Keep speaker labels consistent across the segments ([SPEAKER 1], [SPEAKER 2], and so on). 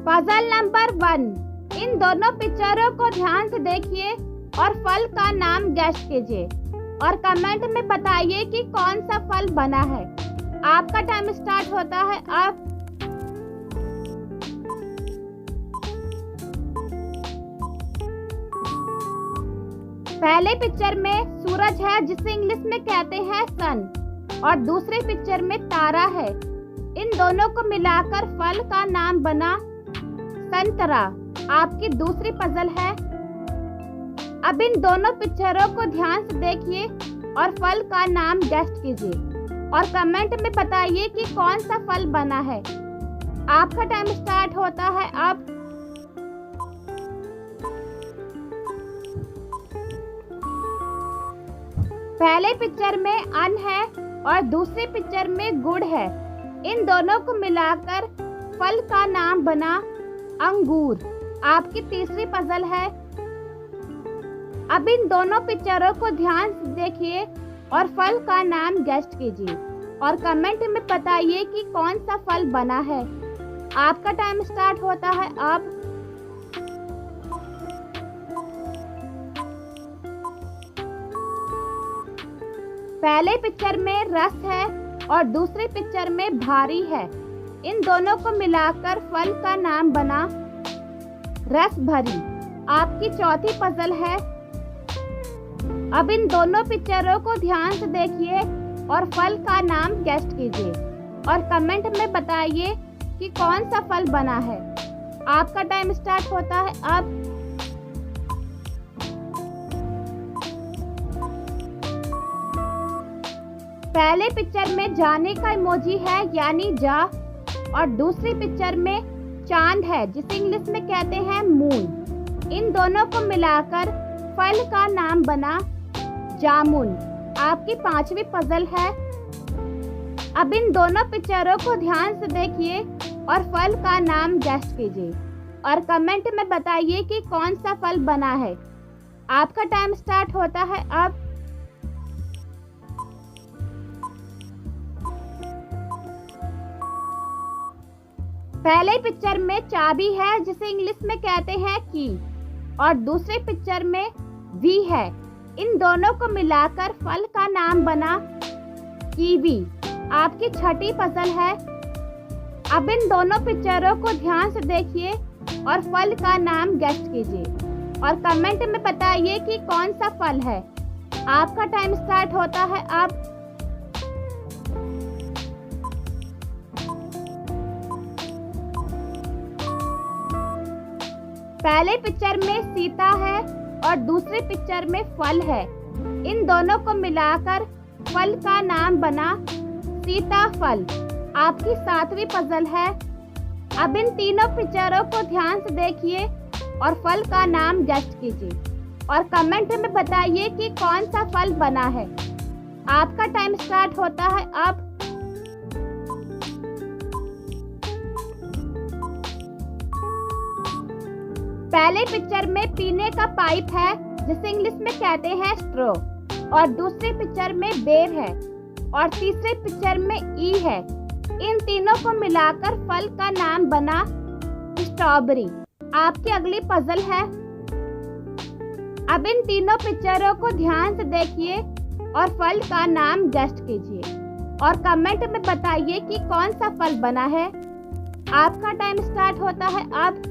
[SPEAKER 1] Puzzle number 1, इन दोनों पिक्चरों को ध्यान से देखिए और फल का नाम गेस कीजिए और कमेंट में बताइए कि कौन सा फल बना है। आपका टाइम स्टार्ट होता है अब। पहले पिक्चर में सूरज है जिसे इंग्लिश में कहते हैं सन, और दूसरी पिक्चर में तारा है। इन दोनों को मिलाकर फल का नाम बना संतरा। आपकी दूसरी पजल है। अब इन दोनों पिक्चरों को ध्यान से देखिए और फल का नाम गेस कीजिए और कमेंट में बताइए कि कौन सा फल बना है। आपका टाइम स्टार्ट होता है अब। पहले पिक्चर में अन्न है और दूसरी पिक्चर में गुड़ है। इन दोनों को मिलाकर फल का नाम बना अंगूर। आपकी तीसरी पजल है। अब इन दोनों पिक्चरों को ध्यान से देखिए और फल का नाम गेस कीजिए और कमेंट में बताइए कि कौन सा फल बना है। आपका टाइम स्टार्ट होता है अब। पहले पिक्चर में रस है और दूसरी पिक्चर में भारी है। इन दोनों को मिलाकर फल का नाम बना रस भरी। आपकी चौथी पजल है। अब इन दोनों पिक्चरों को ध्यान से देखिए और फल का नाम गेस कीजिए और कमेंट में बताइए कि कौन सा फल बना है। आपका टाइम स्टार्ट होता है अब। पहले पिक्चर में जाने का इमोजी है यानी जा, और दूसरी पिक्चर में चांद है जिसे इंग्लिश में कहते हैं मून। इन दोनों को मिलाकर फल का नाम बना जामुन। आपकी पांचवी पजल है। अब इन दोनों पिक्चरों को ध्यान से देखिए और फल का नाम गेस कीजिए और कमेंट में बताइए कि कौन सा फल बना है। आपका टाइम स्टार्ट होता है अब। पहले पिक्चर में चाबी है जिसे इंग्लिश में कहते हैं की, और दूसरे पिक्चर में वी है। इन दोनों को मिलाकर फल का नाम बना कीवी। आपकी छठी पजल है। अब इन दोनों पिक्चरों को ध्यान से देखिए और फल का नाम गेस कीजिए और कमेंट में बताइए कि कौन सा फल है। आपका टाइम स्टार्ट होता है अब। पहले पिक्चर में सीता है और दूसरी पिक्चर में फल है। इन दोनों को मिलाकर फल का नाम बना सीताफल। आपकी सातवीं पजल है। अब इन तीनों पिक्चरों को ध्यान से देखिए और फल का नाम गेस कीजिए और कमेंट में बताइए कि कौन सा फल बना है। आपका टाइम स्टार्ट होता है अब। पहले पिक्चर में पीने का पाइप है जिसे इंग्लिश में कहते हैं स्ट्रॉ, और दूसरी पिक्चर में बेर है और तीसरी पिक्चर में ई है। इन तीनों को मिलाकर फल का नाम बना स्ट्रॉबेरी। आपकी अगली पजल है। अब इन तीनों पिक्चरों को ध्यान से देखिए और फल का नाम गेस कीजिए और कमेंट में बताइए कि कौन सा फल बना है। आपका टाइम स्टार्ट होता है अब।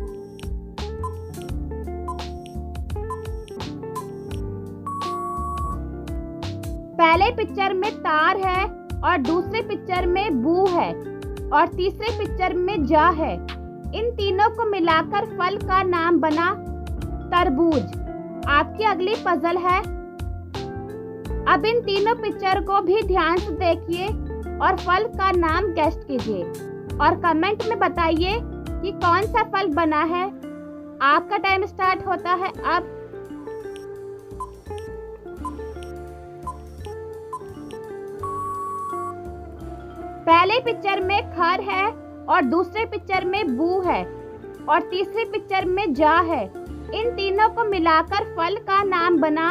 [SPEAKER 1] पहले पिक्चर में तार है और दूसरी पिक्चर में बू है और तीसरी पिक्चर में जा है। इन तीनों को मिलाकर फल का नाम बना तरबूज। आपकी अगली पजल है। अब इन तीनों पिक्चर को भी ध्यान से देखिए और फल का नाम गेस कीजिए और कमेंट में बताइए कि कौन सा फल बना है। आपका टाइम स्टार्ट होता है अब। पहले पिक्चर में खर है और दूसरे पिक्चर में बू है और तीसरी पिक्चर में जा है। इन तीनों को मिलाकर फल का नाम बना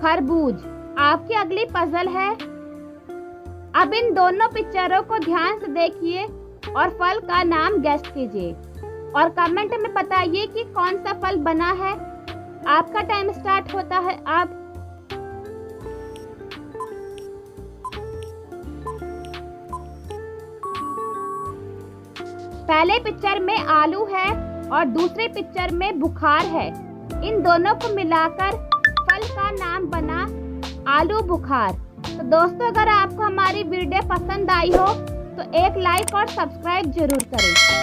[SPEAKER 1] खरबूज। आपकी अगली पजल है। अब इन दोनों पिक्चरों को ध्यान से देखिए और फल का नाम गेस कीजिए और कमेंट में बताइए कि कौन सा फल बना है। आपका टाइम स्टार्ट होता है अब। पहले पिक्चर में आलू है और दूसरे पिक्चर में बुखार है। इन दोनों को मिलाकर फल का नाम बना आलू बुखार। तो दोस्तों, अगर आपको हमारी वीडियो पसंद आई हो तो एक लाइक और सब्सक्राइब जरूर करें।